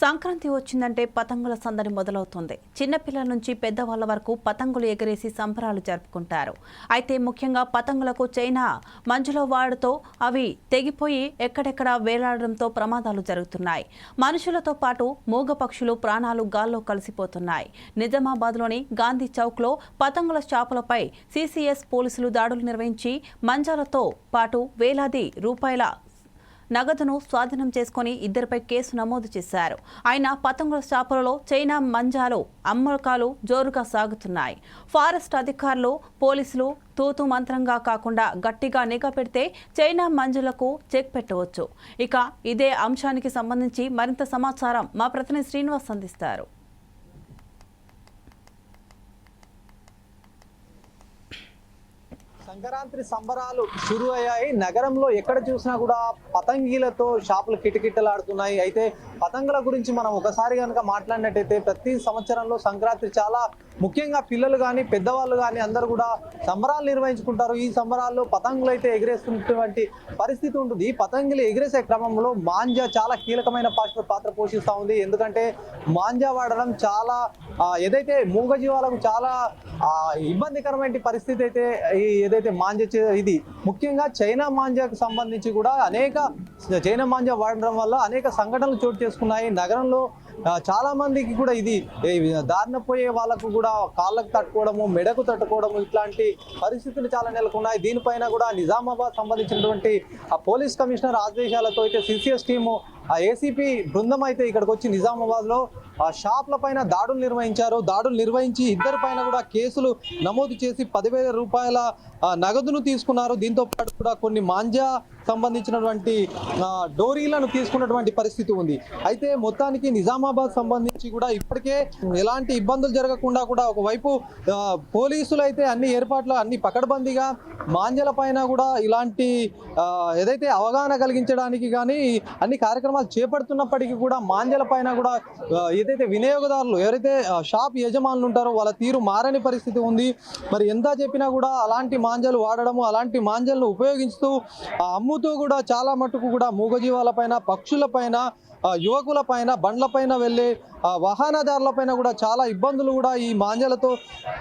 సంక్రాంతి వచ్చిందంటే పతంగుల సందడి మొదలవుతుంది. చిన్నపిల్లల నుంచి పెద్దవాళ్ల వరకు పతంగులు ఎగరేసి సంబరాలు జరుపుకుంటారు. అయితే ముఖ్యంగా పతంగులకు చైనా మంజులో వాడుతో అవి తెగిపోయి ఎక్కడెక్కడ వేలాడడంతో ప్రమాదాలు జరుగుతున్నాయి. మనుషులతో పాటు మూగ పక్షులు ప్రాణాలు గాల్లో కలిసిపోతున్నాయి. నిజామాబాద్లోని గాంధీ చౌక్లో పతంగుల షాపులపై సిసిఎస్ పోలీసులు దాడులు నిర్వహించి మంజాలతో పాటు వేలాది రూపాయల నగదును స్వాధీనం చేసుకుని ఇద్దరిపై కేసు నమోదు చేశారు. ఆయన పతంగుల షాపులలో చైనా మంజాలు అమ్మకాలు జోరుగా సాగుతున్నాయి. ఫారెస్ట్ అధికారులు పోలీసులు తూతు మంత్రంగా కాకుండా గట్టిగా నిఘా పెడితే చైనా మంజులకు చెక్ పెట్టవచ్చు. ఇక ఇదే అంశానికి సంబంధించి మరింత సమాచారం మా ప్రతినిధి శ్రీనివాస్ అందిస్తారు. సంక్రాంతి సంబరాలు షురు అయ్యాయి. నగరంలో ఎక్కడ చూసినా కూడా పతంగీలతో షాపులు కిటకిటలాడుతున్నాయి. అయితే పతంగుల గురించి మనం ఒకసారి కనుక మాట్లాడినట్టయితే ప్రతి సంవత్సరంలో సంక్రాంతి చాలా ముఖ్యంగా పిల్లలు కానీ పెద్దవాళ్ళు కానీ అందరూ కూడా సంబరాలు నిర్వహించుకుంటారు. ఈ సంబరాల్లో పతంగులు అయితే ఎగిరేస్తున్నటువంటి పరిస్థితి ఉంటుంది. ఈ పతంగులు ఎగిరేసే క్రమంలో మాంజా చాలా కీలకమైన పాత్ర పోషిస్తూ ఉంది. ఎందుకంటే మాంజా వాడడం చాలా ఏదైతే మూగజీవాలకు చాలా ఇబ్బందికరమైన పరిస్థితి అయితే ఏదైతే మాంజా ఇది ముఖ్యంగా చైనా మాంజాకు సంబంధించి కూడా చైనా మాంజా వాడడం వల్ల అనేక సంఘటనలు చోటు చేసుకున్నాయి. నగరంలో చాలా మందికి కూడా ఇది దారిన పోయే వాళ్ళకు కూడా కాళ్ళకు తట్టుకోవడము మెడకు తట్టుకోవడము ఇట్లాంటి పరిస్థితులు చాలా నెలకొన్నాయి. దీనిపైన కూడా నిజామాబాద్ సంబంధించినటువంటి పోలీస్ కమిషనర్ ఆదేశాలతో అయితే సిసిఎస్ టీము ఏసీపీ బృందం అయితే ఇక్కడికి వచ్చి నిజామాబాద్లో షాప్ల పైన దాడులు నిర్వహించారు. దాడులు నిర్వహించి ఇద్దరి పైన కూడా కేసులు నమోదు చేసి 10,000 రూపాయల నగదును తీసుకున్నారు. దీంతో పాటు కూడా కొన్ని మాంజా సంబంధించినటువంటి డోరీలను తీసుకున్నటువంటి పరిస్థితి ఉంది. అయితే మొత్తానికి నిజామాబాద్ సంబంధించి కూడా ఇప్పటికే ఎలాంటి ఇబ్బందులు జరగకుండా కూడా ఒకవైపు పోలీసులు అయితే అన్ని ఏర్పాట్లు అన్ని పకడ్బందీగా మాంజల పైన కూడా ఇలాంటి ఏదైతే అవగాహన కలిగించడానికి కానీ అన్ని కార్యక్రమాలు చేపడుతున్నప్పటికీ కూడా మాంజల పైన కూడా ఏదైతే వినియోగదారులు ఎవరైతే షాప్ యజమానులు ఉంటారో వాళ్ళ తీరు మారని పరిస్థితి ఉంది. మరి ఎంత చెప్పినా కూడా అలాంటి మాంజలు వాడడము అలాంటి మాంజలను ఉపయోగిస్తూ అమ్ముతూ కూడా చాలా మటుకు కూడా మూగజీవాల పైన పక్షుల పైన యువకుల పైన బండ్లపైన వెళ్ళే వాహనదారుల పైన కూడా చాలా ఇబ్బందులు కూడా ఈ మాంజలతో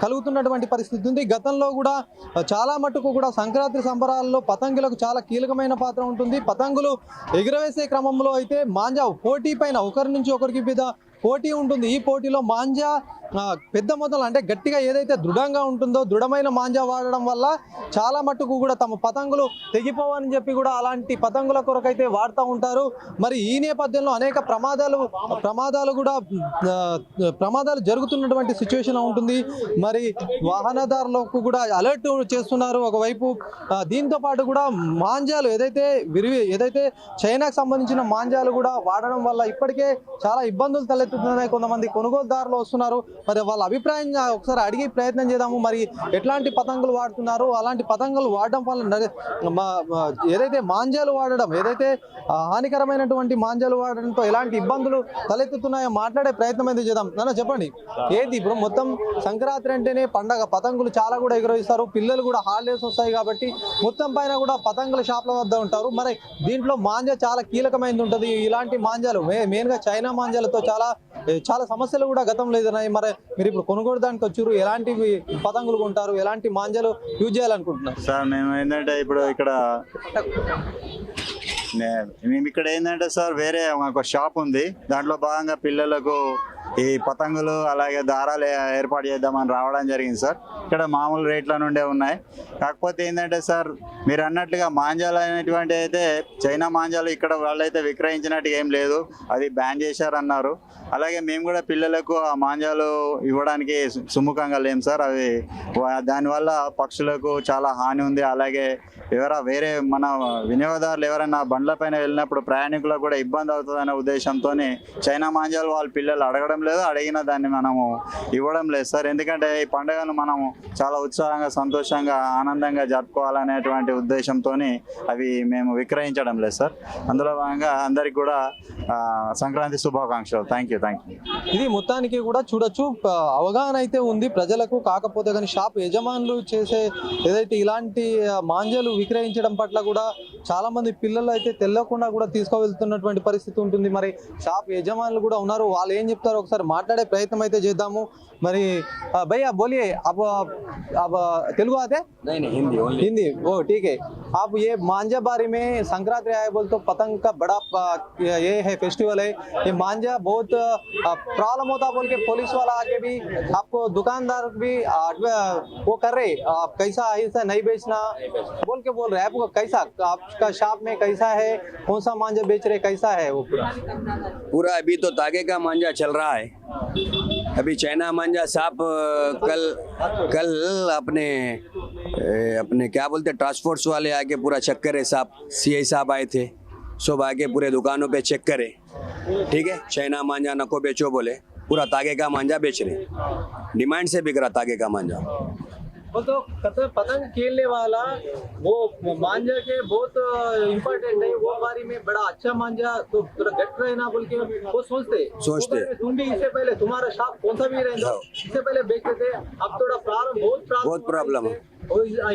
కలుగుతున్నటువంటి పరిస్థితి ఉంది. గతంలో కూడా చాలా మటుకు కూడా సంక్రాంతి సంబరాల్లో పతంగులకు చాలా కీలకమైన పాత్ర ఉంటుంది. పతంగులు ఎగురవేసే క్రమంలో అయితే మాంజా పోటీ పైన ఒకరి నుంచి ఒకరికి మీద పోటీ ఉంటుంది. ఈ పోటీలో మాంజా పెద్ద మొదలు అంటే గట్టిగా ఏదైతే దృఢంగా ఉంటుందో దృఢమైన మాంజా వాడడం వల్ల చాలా మట్టుకు కూడా తమ పతంగులు తెగిపోవని చెప్పి కూడా అలాంటి పతంగుల కొరకైతే వాడుతూ ఉంటారు. మరి ఈ నేపథ్యంలో అనేక ప్రమాదాలు జరుగుతున్నటువంటి సిచ్యువేషన్ ఉంటుంది. మరి వాహనదారులకు కూడా అలర్ట్ చేస్తున్నారు ఒకవైపు. దీంతో పాటు కూడా మాంజాలు ఏదైతే చైనాకు సంబంధించిన మాంజాలు కూడా వాడడం వల్ల ఇప్పటికే చాలా ఇబ్బందులు తలెత్తుతున్నాయి. కొంతమంది కొనుగోలుదారులు వస్తున్నారు. మరి వాళ్ళ అభిప్రాయంగా ఒకసారి అడిగి ప్రయత్నం చేద్దాము. మరి ఎట్లాంటి పతంగులు వాడుతున్నారు, అలాంటి పతంగులు వాడడం వల్ల ఏదైతే మాంజాలు వాడడం ఏదైతే హానికరమైనటువంటి మాంజాలు వాడడంతో ఎలాంటి ఇబ్బందులు తలెత్తుతున్నాయో మాట్లాడే ప్రయత్నం అయితే చేద్దాం. నాన్న చెప్పండి, ఏది ఇప్పుడు మొత్తం సంక్రాంతి అంటేనే పండగ, పతంగులు చాలా కూడా ఎగురవేస్తారు. పిల్లలు కూడా హాలిడేస్ వస్తాయి కాబట్టి మొత్తం పైన కూడా పతంగుల షాప్ల వద్ద ఉంటారు. మరి దీంట్లో మాంజా చాలా కీలకమైనది ఉంటుంది. ఇలాంటి మాంజాలు మెయిన్గా చైనా మాంజాలతో చాలా సమస్యలు కూడా గతంలో ఎదురన్నాయి. మరి మీరు ఇప్పుడు కొనుగోలుదానికి వచ్చారు, ఎలాంటి పతంగులు కొంటారు, ఎలాంటి మాంజాలు యూజ్ చేయాలనుకుంటున్నారు? సార్ మేము ఏంటంటే ఇప్పుడు ఇక్కడ ఏంటంటే సార్ వేరే ఒక షాప్ ఉంది. దాంట్లో భాగంగా పిల్లలకు ఈ పతంగులు అలాగే దారాలు ఏర్పాటు చేద్దామని రావడం జరిగింది సార్. ఇక్కడ మామూలు రేట్ల నుండే ఉన్నాయి. కాకపోతే ఏంటంటే సార్ మీరు అన్నట్లుగా మాంజాలు అనేటువంటి అయితే చైనా మాంజాలు ఇక్కడ వాళ్ళైతే విక్రయించినట్టు ఏం లేదు, అది బ్యాన్ చేశారన్నారు. అలాగే మేము కూడా పిల్లలకు ఆ మాంజాలు ఇవ్వడానికి సుముఖంగా లేం సార్. అవి దానివల్ల పక్షులకు చాలా హాని ఉంది. అలాగే వేరే మన వినియోగదారులు ఎవరైనా బండ్లపైన వెళ్ళినప్పుడు ప్రయాణికులకు కూడా ఇబ్బంది అవుతుందనే ఉద్దేశంతో చైనా మాంజాలు వాళ్ళ పిల్లలు అడగడం లేదు, అడిగిన దాన్ని మనము ఇవ్వడం లేదు సార్. ఎందుకంటే ఈ పండుగను మనము చాలా ఉత్సాహంగా సంతోషంగా ఆనందంగా జరుపుకోవాలనేటువంటి ఉద్దేశంతో అవి మేము విక్రయించడం లేదు సార్. అందులో భాగంగా అందరికి కూడా సంక్రాంతి శుభాకాంక్షలు. Thank you. ఇది మొత్తానికి కూడా చూడొచ్చు, అవగాహన అయితే ఉంది ప్రజలకు. కాకపోతే కానీ షాప్ యజమానులు చేసే ఏదైతే ఇలాంటి మాంజాలు విక్రయించడం పట్ల కూడా చాలా మంది పిల్లలు అయితే తెలియకుండా కూడా తీసుకువెళ్తున్నటువంటి పరిస్థితి ఉంటుంది. మరి షాప్ యజమానులు కూడా ఉన్నారు, వాళ్ళు ఏం చెప్తారో ఒకసారి మాట్లాడే ప్రయత్నం అయితే చేద్దాము. మరి భయ్యా బోలిए आप तेलुगु आते? नहीं हिंदी ओनली। हिंदी ओ ठीक है। आप ये मांझा बारी में संक्रांति आए बोल तो पतंग का बड़ा ये है फेस्टिवल है, ये मांझा बहुत प्रॉब्लम होता बोल के पुलिस वाला आके भी आपको दुकानदार भी वो कर रहे आप कैसा ऐसा नहीं बेचना बोल रहे हैं। आपको कैसा आपका शॉप में कैसा है, कौन सा मांझा बेच रहे, कैसा है वो पूरा अभी तो तागे का मांझा चल रहा है। अभी चाइना मांझा साहब कल अपने क्या बोलते टास्क फोर्स वाले आके पूरा चेक करे साहब, सीआई साहब आए थे, सब आके पूरे दुकानों पे चेक करे, ठीक है। चाइना मांझा नको बेचो बोले, पूरा तागे का मांझा बेच रहे, डिमांड से बिक रहा तागे का मांझा। वो तो पतंग खेलने वाला वो मांझा के बहुत इम्पोर्टेंट है, वो बारी में बड़ा अच्छा मांझा तो गट रहे ना बोल के वो सोचते। तुम भी इससे पहले तुम्हारा शॉप कौन सा भी रहे इससे पहले बेचते थे, अब थोड़ा बहुत प्रॉब्लम है।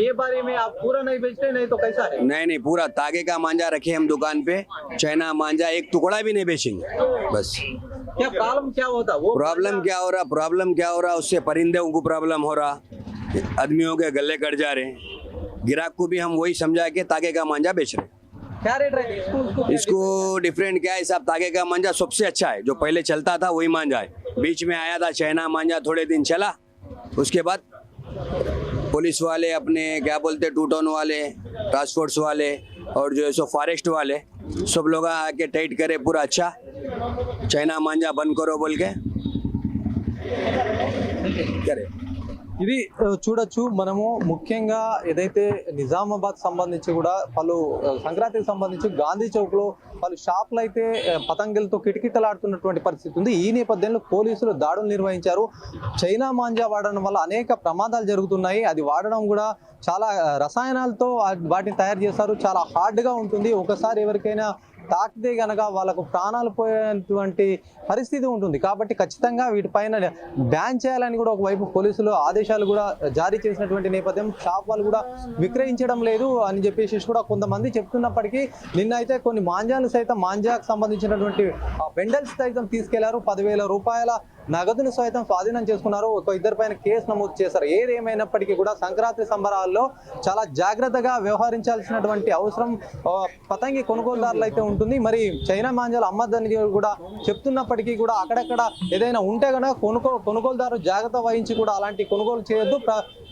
ये बारे में आप पूरा नहीं बेचते, नहीं तो कैसा है? नहीं पूरा तागे का मांझा रखे हम दुकान पे, चाइना मांझा एक टुकड़ा भी नहीं बेचेंगे बस। क्या प्रॉब्लम क्या होता वो प्रॉब्लम क्या हो रहा उससे परिंदों को प्रॉब्लम हो रहा, आदमियों के गले कट जा रहे हैं। ग्राहक को भी हम वही समझा के तागे का मांझा बेच रहे हैं। क्या रेट रहती है इसको डिफरेंट क्या है साहब, तागे का मांझा सबसे अच्छा है, जो पहले चलता था वही मांझा है। बीच में आया था चाइना मांझा, थोड़े दिन चला, उसके बाद पुलिस वाले अपने क्या बोलते टूटोन वाले, टास्क फोर्स वाले और जो है सो फॉरेस्ट वाले सब लोग आके टाइट करे पूरा अच्छा चाइना मांझा बंद करो बोल के करे। ఇది చూడొచ్చు మనము ముఖ్యంగా ఏదైతే నిజామాబాద్ సంబంధించి కూడా పలు సంక్రాంతికి సంబంధించి గాంధీ చౌక్ లో పలు షాపులు అయితే పతంగులతో కిటకిటలాడుతున్నటువంటి పరిస్థితి ఉంది. ఈ నేపథ్యంలో పోలీసులు దాడులు నిర్వహించారు. చైనా మాంజా వాడడం వల్ల అనేక ప్రమాదాలు జరుగుతున్నాయి. అది వాడడం కూడా చాలా రసాయనాలతో వాటిని తయారు చేస్తారు, చాలా హార్డ్ గా ఉంటుంది. ఒకసారి ఎవరికైనా తాకితే గనక వాళ్ళకు ప్రాణాలు పోయేటువంటి పరిస్థితి ఉంటుంది. కాబట్టి ఖచ్చితంగా వీటిపైన బ్యాన్ చేయాలని కూడా ఒకవైపు పోలీసులు ఆదేశాలు కూడా జారీ చేసినటువంటి నేపథ్యం, షాప్ వాళ్ళు కూడా విక్రయించడం లేదు అని చెప్పేసి కూడా కొంతమంది చెప్తున్నప్పటికీ నిన్న అయితే కొన్ని మాంజాలు సైతం మాంజాకు సంబంధించినటువంటి బెండల్స్ సైతం తీసుకెళ్లారు. 10,000 రూపాయల నగదును సైతం స్వాధీనం చేసుకున్నారు. ఒక ఇద్దరి పైన కేసు నమోదు చేశారు. ఏదేమైనప్పటికీ కూడా సంక్రాంతి సంబరాల్లో చాలా జాగ్రత్తగా వ్యవహరించాల్సినటువంటి అవసరం పతంగి కొనుగోలుదారులు అయితే ఉంటుంది. మరి చైనా మాంజాలు అమ్మద్దని కూడా చెప్తున్నప్పటికీ కూడా అక్కడక్కడ ఏదైనా ఉంటే కనుక కొనుగోలుదారు జాగ్రత్త వహించి కూడా అలాంటి కొనుగోలు చేయొద్దు.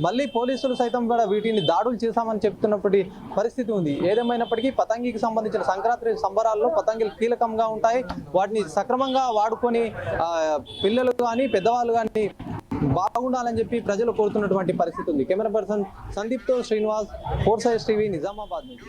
మళ్ళీ పోలీసులు సైతం కూడా వీటిని దాడులు చేశామని చెప్తున్నప్పటి పరిస్థితి ఉంది. ఏదేమైనప్పటికీ పతంగికి సంబంధించిన సంక్రాంతి సంబరాల్లో పతంగిలు కీలకంగా ఉంటాయి. వాటిని సక్రమంగా వాడుకొని పిల్లలు కానీ పెద్దవాళ్ళు కానీ బాగుండాలని చెప్పి ప్రజలు కోరుతున్నటువంటి పరిస్థితి ఉంది. కెమెరా పర్సన్ సందీప్తో శ్రీనివాస్, 4 Sides టీవీ, నిజామాబాద్ నుంచి.